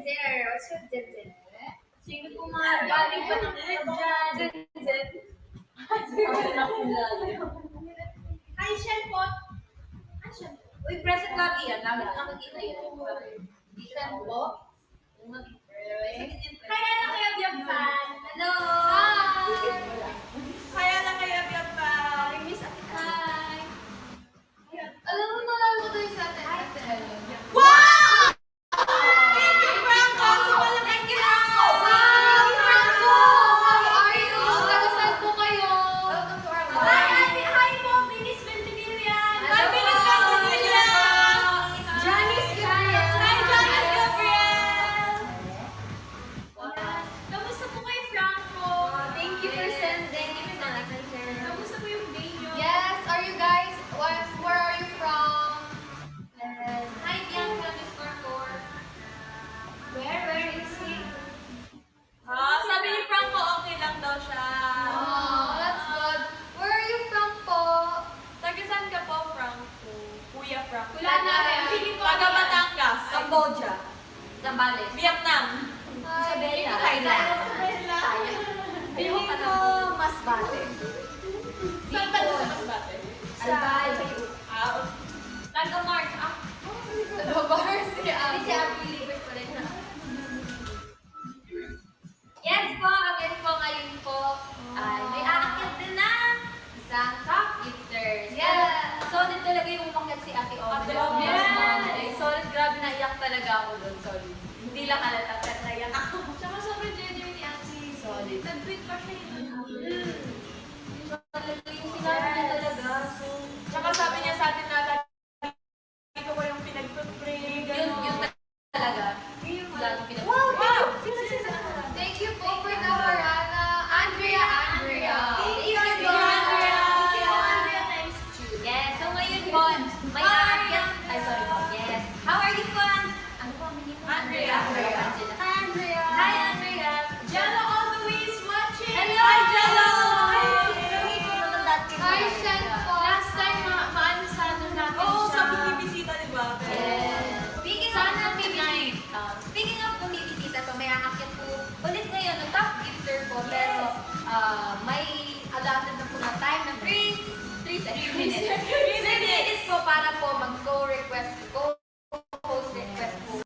Jen? What's your Jen? Sino po mga galing pa ng Jen? Hi, Shen po. Uy, present lagi yan. Lagi nakakita yun. Shen po. Kaya na kayo, Biang Fan. Hello! Hi! Kaya na kayo, Biang Fan. Hi! Alam mo, malalo ko tayo sa atin. Wow! Thank you, Franco! Thank you, Franco! Wow! Franco! How are you? Taga-saan po kayo? Welcome to our live. Hi po, Minis Ventimilian! Hi, Minis Ventimilian! Janice Gabriel! Hi, Janice Gabriel! Kamusta po kayo, Franco? Thank you for sending. Kamusta po yung day nyo? Yes, are you guys, where are you from? Hi, Bianca, Miss Marcor. Where is he? Sabi ni Franco, okay lang daw siya. Oh, that's good. Where are you from po? Taga-saan ka po, Franco? Kuya Franco. Wala na rin. Taga Batangas. Cambodia. Zambales. Vietnam. Isabela. Thailand. Feeling ko Masbate. Saan ba sa Masbate? Albay. Taga Mars. Mars. Si Abby Libert pa rin. Yes po, again po ngayon po ay may aakyat din na isang top gifters. Yeah. Solid talaga yung umakyat si Ate Omi. Ate Omi. Yes. Solid, grabe naiyak talaga ako doon. Sorry. Hindi lang halata, pero naiyak ako. Tsaka sobrang genuine ni Ate. Solid. Nag-tweet pa siya yun. Talaga yung sinabi niya talaga. So, Tsaka sabi niya sa atin na lagi ko kayong pinag-pray. yun talaga. Lagi pinag- Wow! Thank you po for the Harana. Andrea. Thank you, Andrea. Thank you, Andrea times 2. Yes, so ngayon po, may